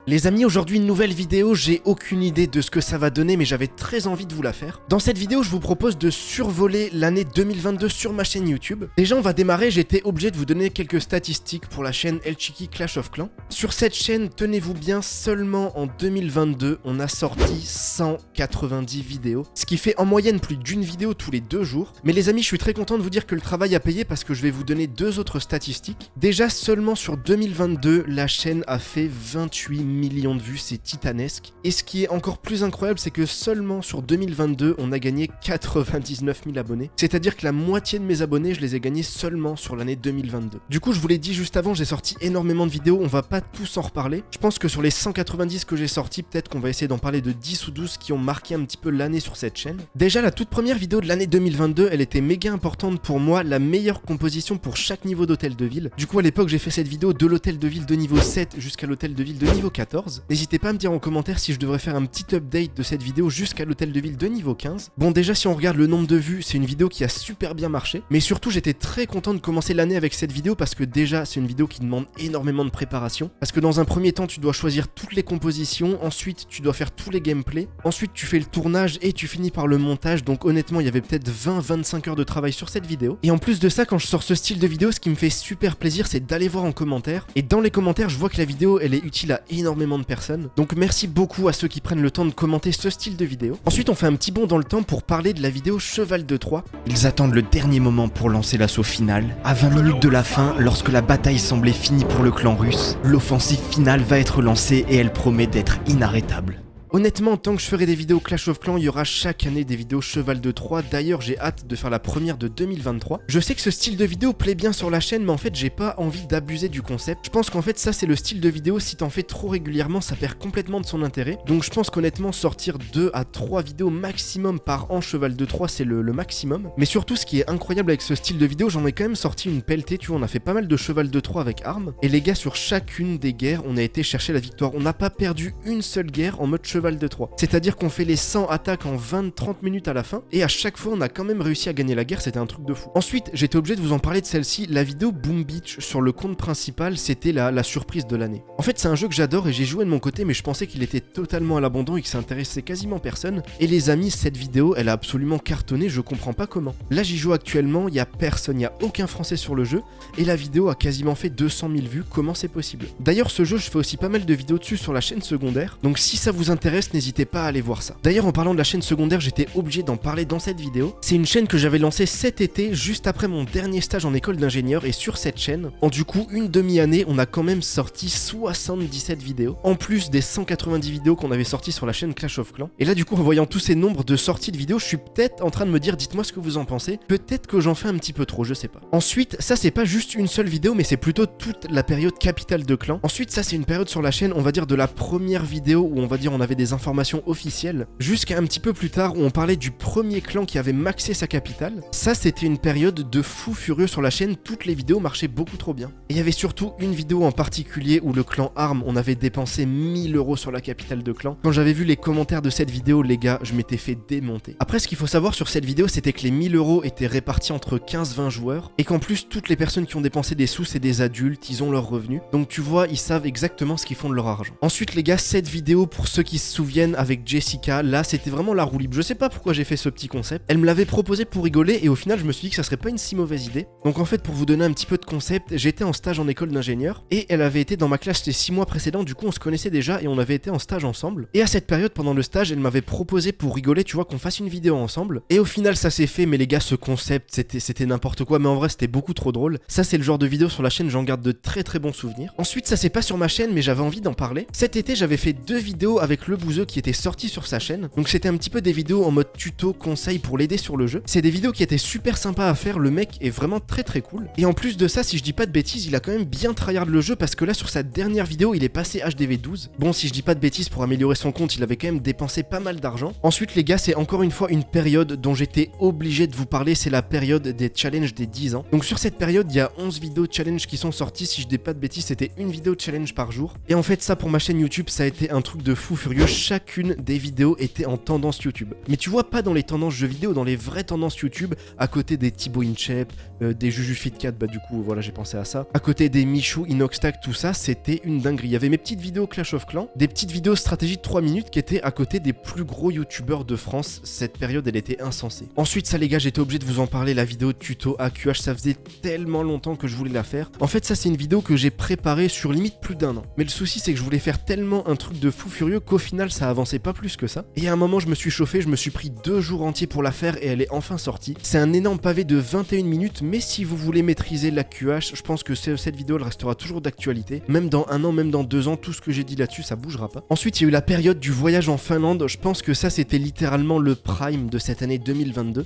Les amis, aujourd'hui une nouvelle vidéo, j'ai aucune idée de ce que ça va donner mais j'avais très envie de vous la faire. Dans cette vidéo, je vous propose de survoler l'année 2022 sur ma chaîne YouTube. Déjà on va démarrer, j'étais obligé de vous donner quelques statistiques pour la chaîne El Chiqui Clash of Clans. Sur cette chaîne, tenez-vous bien, seulement en 2022, on a sorti 190 vidéos, ce qui fait en moyenne plus d'une vidéo tous les 2 jours. Mais les amis, je suis très content de vous dire que le travail a payé parce que je vais vous donner 2 autres statistiques. Déjà, seulement sur 2022, la chaîne a fait 28 millions de vues, c'est titanesque. Et ce qui est encore plus incroyable, c'est que seulement sur 2022, on a gagné 99 000 abonnés. C'est-à-dire que la moitié de mes abonnés, je les ai gagnés seulement sur l'année 2022. Du coup, je vous l'ai dit juste avant, j'ai sorti énormément de vidéos, on va pas tous en reparler. Je pense que sur les 190 que j'ai sortis, peut-être qu'on va essayer d'en parler de 10 ou 12 qui ont marqué un petit peu l'année sur cette chaîne. Déjà, la toute première vidéo de l'année 2022, elle était méga importante pour moi, la meilleure composition pour chaque niveau d'hôtel de ville. Du coup, à l'époque, j'ai fait cette vidéo de l'hôtel de ville de niveau 7 jusqu'à l'hôtel de ville de niveau 14. N'hésitez pas à me dire en commentaire si je devrais faire un petit update de cette vidéo jusqu'à l'hôtel de ville de niveau 15. Bon, déjà, si on regarde le nombre de vues, c'est une vidéo qui a super bien marché. Mais surtout, j'étais très content de commencer l'année avec cette vidéo parce que déjà, c'est une vidéo qui demande énormément de préparation. Parce que dans un premier temps, tu dois choisir toutes les compositions. Ensuite, tu dois faire tous les gameplays. Ensuite, tu fais le tournage et tu finis par le montage. Donc honnêtement, il y avait peut-être 20-25 heures de travail sur cette vidéo. Et en plus de ça, quand je sors ce style de vidéo, ce qui me fait super plaisir, c'est d'aller voir en commentaire. Et dans les commentaires, je vois que la vidéo, elle est utile à énormément de personnes. Donc merci beaucoup à ceux qui prennent le temps de commenter ce style de vidéo. Ensuite, on fait un petit bond dans le temps pour parler de la vidéo Cheval de Troie. Ils attendent le dernier moment pour lancer l'assaut final. À 20 minutes de la fin, lorsque la bataille semblait finie pour le clan russe, l'offensive finale va être lancée et elle promet d'être inarrêtable. Honnêtement, tant que je ferai des vidéos Clash of Clans, il y aura chaque année des vidéos Cheval de Troie. D'ailleurs, j'ai hâte de faire la première de 2023. Je sais que ce style de vidéo plaît bien sur la chaîne, mais en fait, j'ai pas envie d'abuser du concept. Je pense qu'en fait, ça, c'est le style de vidéo, si t'en fais trop régulièrement, ça perd complètement de son intérêt. Donc, je pense qu'honnêtement, sortir 2 à 3 vidéos maximum par an Cheval de Troie, c'est le maximum. Mais surtout, ce qui est incroyable avec ce style de vidéo, j'en ai quand même sorti une pelletée, tu vois, on a fait pas mal de Cheval de Troie avec armes. Et les gars, sur chacune des guerres, on a été chercher la victoire. On n'a pas perdu une seule guerre en mode Cheval de Troie. C'est-à-dire qu'on fait les 100 attaques en 20-30 minutes à la fin, et à chaque fois on a quand même réussi à gagner la guerre, c'était un truc de fou. Ensuite, j'étais obligé de vous en parler de celle-ci, la vidéo Boom Beach sur le compte principal, c'était la surprise de l'année. En fait, c'est un jeu que j'adore et j'ai joué de mon côté, mais je pensais qu'il était totalement à l'abandon et que ça intéressait quasiment personne. Et les amis, cette vidéo, elle a absolument cartonné, je comprends pas comment. Là, j'y joue actuellement, il y a personne, il y a aucun français sur le jeu, et la vidéo a quasiment fait 200 000 vues, comment c'est possible? D'ailleurs, ce jeu, je fais aussi pas mal de vidéos dessus sur la chaîne secondaire, donc si ça vous intéresse, n'hésitez pas à aller voir ça. D'ailleurs, en parlant de la chaîne secondaire, j'étais obligé d'en parler dans cette vidéo. C'est une chaîne que j'avais lancée cet été, juste après mon dernier stage en école d'ingénieur, et sur cette chaîne, en du coup une demi-année, on a quand même sorti 77 vidéos, en plus des 190 vidéos qu'on avait sorties sur la chaîne Clash of Clans. Et là, du coup, en voyant tous ces nombres de sorties de vidéos, je suis peut-être en train de me dire, dites-moi ce que vous en pensez, peut-être que j'en fais un petit peu trop, je sais pas. Ensuite, ça c'est pas juste une seule vidéo, mais c'est plutôt toute la période capitale de clan. Ensuite, ça c'est une période sur la chaîne, on va dire de la première vidéo où on va dire on avait des informations officielles, jusqu'à un petit peu plus tard où on parlait du premier clan qui avait maxé sa capitale. Ça, c'était une période de fou furieux sur la chaîne, toutes les vidéos marchaient beaucoup trop bien. Et il y avait surtout une vidéo en particulier où le clan Arm, on avait dépensé 1000 € sur la capitale de clan. Quand j'avais vu les commentaires de cette vidéo, les gars, je m'étais fait démonter. Après, ce qu'il faut savoir sur cette vidéo, c'était que les 1000 € étaient répartis entre 15-20 joueurs, et qu'en plus, toutes les personnes qui ont dépensé des sous, c'est des adultes, ils ont leurs revenus. Donc tu vois, ils savent exactement ce qu'ils font de leur argent. Ensuite, les gars, cette vidéo, pour ceux qui se souviennent, avec Jessica, là c'était vraiment la roue libre. Je sais pas pourquoi j'ai fait ce petit concept. Elle me l'avait proposé pour rigoler et au final je me suis dit que ça serait pas une si mauvaise idée. Donc en fait, pour vous donner un petit peu de concept, j'étais en stage en école d'ingénieur et elle avait été dans ma classe les 6 mois précédents, du coup on se connaissait déjà et on avait été en stage ensemble. Et à cette période, pendant le stage, elle m'avait proposé pour rigoler, tu vois, qu'on fasse une vidéo ensemble. Et au final ça s'est fait, mais les gars, ce concept c'était n'importe quoi, mais en vrai c'était beaucoup trop drôle. Ça c'est le genre de vidéo sur la chaîne, j'en garde de très très bons souvenirs. Ensuite, ça c'est pas sur ma chaîne, mais j'avais envie d'en parler. Cet été j'avais fait 2 vidéos avec le bouseux qui étaient sorties sur sa chaîne. Donc c'était un petit peu des vidéos en mode tuto, conseil pour l'aider sur le jeu. C'est des vidéos qui étaient super sympas à faire, le mec est vraiment très très cool. Et en plus de ça, si je dis pas de bêtises, il a quand même bien tryhard le jeu parce que là sur sa dernière vidéo, il est passé HDV 12. Bon, si je dis pas de bêtises, pour améliorer son compte, il avait quand même dépensé pas mal d'argent. Ensuite les gars, c'est encore une fois une période dont j'étais obligé de vous parler, c'est la période des challenges des 10 ans. Donc sur cette période, il y a 11 vidéos challenge qui sont sorties, si je dis pas de bêtises, c'était une vidéo challenge par jour. Et en fait ça pour ma chaîne YouTube, ça a été un truc de fou furieux. chacune des vidéos était en tendance YouTube. Mais tu vois, pas dans les tendances jeux vidéo, dans les vraies tendances YouTube, à côté des Thibaut InShape, des Juju Fitcat, bah du coup voilà j'ai pensé à ça. À côté des Michou, Inoxtag, tout ça, c'était une dinguerie. Il y avait mes petites vidéos Clash of Clans, des petites vidéos stratégie de 3 minutes qui étaient à côté des plus gros youtubeurs de France. Cette période elle était insensée. Ensuite ça les gars, j'étais obligé de vous en parler, la vidéo tuto AQH, ça faisait tellement longtemps que je voulais la faire. En fait ça c'est une vidéo que j'ai préparée sur limite plus d'1 an. Mais le souci c'est que je voulais faire tellement un truc de fou furieux qu'au final ça avançait pas plus que ça. Et à un moment je me suis chauffé, je me suis pris 2 jours entiers pour la faire et elle est enfin sortie. C'est un énorme pavé de 21 minutes, mais si vous voulez maîtriser l'AQH, je pense que cette vidéo elle restera toujours d'actualité. Même dans 1 an, même dans 2 ans, tout ce que j'ai dit là-dessus ça bougera pas. Ensuite il y a eu la période du voyage en Finlande, je pense que ça c'était littéralement le prime de cette année 2022.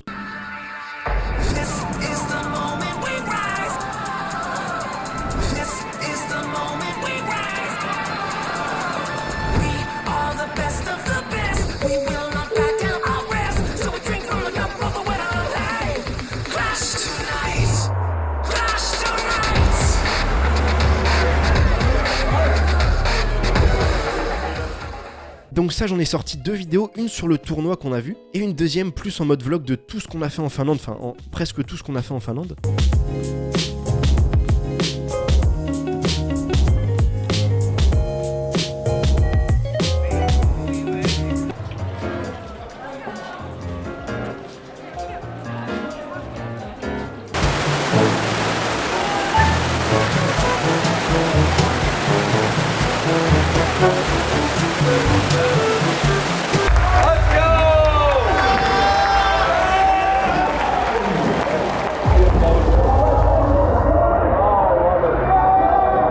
Donc ça j'en ai sorti 2 vidéos, une sur le tournoi qu'on a vu, et une deuxième plus en mode vlog de tout ce qu'on a fait en Finlande, enfin presque tout ce qu'on a fait en Finlande.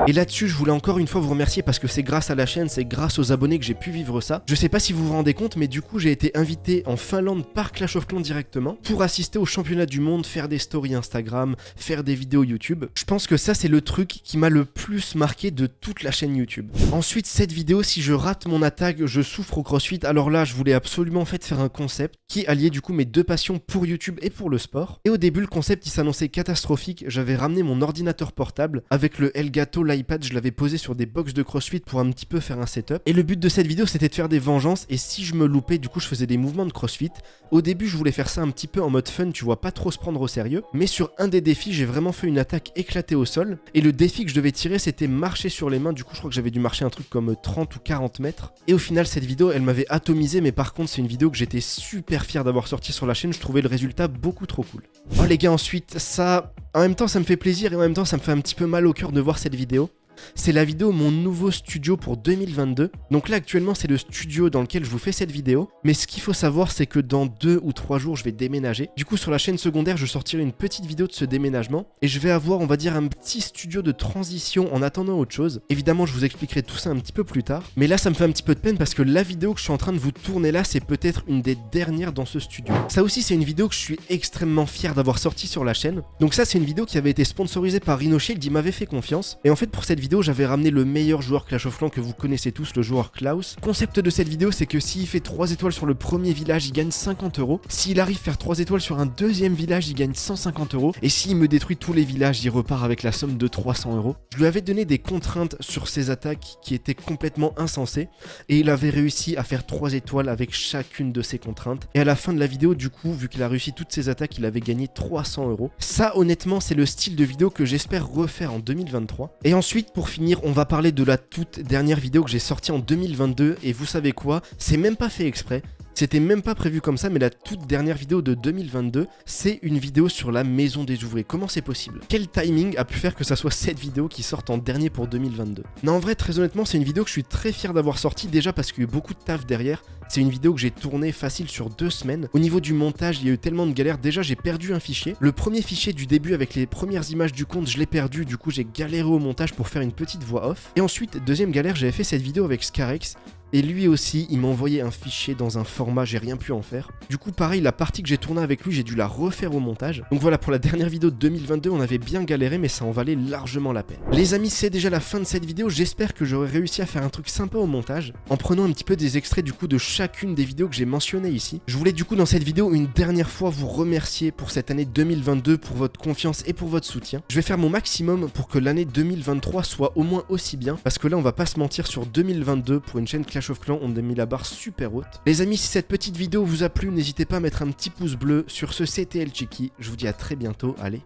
Et là-dessus, je voulais encore une fois vous remercier parce que c'est grâce à la chaîne, c'est grâce aux abonnés que j'ai pu vivre ça. Je sais pas si vous vous rendez compte, mais du coup, j'ai été invité en Finlande par Clash of Clans directement pour assister au championnat du monde, faire des stories Instagram, faire des vidéos YouTube. Je pense que ça, c'est le truc qui m'a le plus marqué de toute la chaîne YouTube. Ensuite, cette vidéo, si je rate mon attaque, je souffre au CrossFit. Alors là, je voulais absolument en fait faire un concept qui alliait du coup mes 2 passions pour YouTube et pour le sport. Et au début, le concept, il s'annonçait catastrophique. J'avais ramené mon ordinateur portable avec le Elgato, l'iPad, je l'avais posé sur des box de CrossFit pour un petit peu faire un setup. Et le but de cette vidéo, c'était de faire des vengeances. Et si je me loupais, du coup, je faisais des mouvements de CrossFit. Au début, je voulais faire ça un petit peu en mode fun, tu vois, pas trop se prendre au sérieux. Mais sur un des défis, j'ai vraiment fait une attaque éclatée au sol. Et le défi que je devais tirer, c'était marcher sur les mains. Du coup, je crois que j'avais dû marcher un truc comme 30 ou 40 mètres. Et au final, cette vidéo, elle m'avait atomisé. Mais par contre, c'est une vidéo que j'étais super fier d'avoir sorti sur la chaîne. Je trouvais le résultat beaucoup trop cool. Oh les gars, ensuite, ça... En même temps, ça me fait plaisir et en même temps, ça me fait un petit peu mal au cœur de voir cette vidéo. C'est la vidéo mon nouveau studio pour 2022. Donc là actuellement c'est le studio dans lequel je vous fais cette vidéo. Mais ce qu'il faut savoir c'est que dans 2 ou 3 jours je vais déménager. Du coup sur la chaîne secondaire je sortirai une petite vidéo de ce déménagement. Et je vais avoir on va dire un petit studio de transition en attendant autre chose. Évidemment je vous expliquerai tout ça un petit peu plus tard. Mais là ça me fait un petit peu de peine parce que la vidéo que je suis en train de vous tourner là c'est peut-être une des dernières dans ce studio. Ça aussi c'est une vidéo que je suis extrêmement fier d'avoir sorti sur la chaîne. Donc ça c'est une vidéo qui avait été sponsorisée par Rhinoshield, il m'avait fait confiance. Et en fait pour cette vidéo j'avais ramené le meilleur joueur Clash of Clans que vous connaissez tous, le joueur Klaus. Concept de cette vidéo c'est que s'il fait 3 étoiles sur le premier village il gagne 50 €. S'il arrive à faire 3 étoiles sur un deuxième village il gagne 150 €. Et s'il me détruit tous les villages il repart avec la somme de 300 €. Je lui avais donné des contraintes sur ses attaques qui étaient complètement insensées. Et il avait réussi à faire 3 étoiles avec chacune de ses contraintes. Et à la fin de la vidéo du coup vu qu'il a réussi toutes ses attaques il avait gagné 300 €. Ça honnêtement c'est le style de vidéo que j'espère refaire en 2023. Et ensuite pour finir on va parler de la toute dernière vidéo que j'ai sortie en 2022 et vous savez quoi, c'est même pas fait exprès. C'était même pas prévu comme ça, mais la toute dernière vidéo de 2022, c'est une vidéo sur la maison des ouvriers. Comment c'est possible? Quel timing a pu faire que ça soit cette vidéo qui sorte en dernier pour 2022? Non, en vrai, très honnêtement, c'est une vidéo que je suis très fier d'avoir sortie, déjà parce qu'il y a eu beaucoup de taf derrière. C'est une vidéo que j'ai tournée facile sur 2 semaines. Au niveau du montage, il y a eu tellement de galères. Déjà, j'ai perdu un fichier. Le premier fichier du début avec les premières images du compte, je l'ai perdu. Du coup, j'ai galéré au montage pour faire une petite voix off. Et ensuite, deuxième galère, j'avais fait cette vidéo avec Scarex. Et lui aussi, il m'a envoyé un fichier dans un format, j'ai rien pu en faire. Du coup, pareil, la partie que j'ai tournée avec lui, j'ai dû la refaire au montage. Donc voilà, pour la dernière vidéo de 2022, on avait bien galéré, mais ça en valait largement la peine. Les amis, c'est déjà la fin de cette vidéo. J'espère que j'aurai réussi à faire un truc sympa au montage, en prenant un petit peu des extraits du coup de chacune des vidéos que j'ai mentionnées ici. Je voulais du coup dans cette vidéo une dernière fois vous remercier pour cette année 2022, pour votre confiance et pour votre soutien. Je vais faire mon maximum pour que l'année 2023 soit au moins aussi bien, parce que là, on va pas se mentir, sur 2022, pour une chaîne Clash Clash of Clans, on a mis la barre super haute. Les amis, si cette petite vidéo vous a plu, n'hésitez pas à mettre un petit pouce bleu. Sur ce, c'était El Chiqui, je vous dis à très bientôt, allez,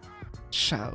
ciao.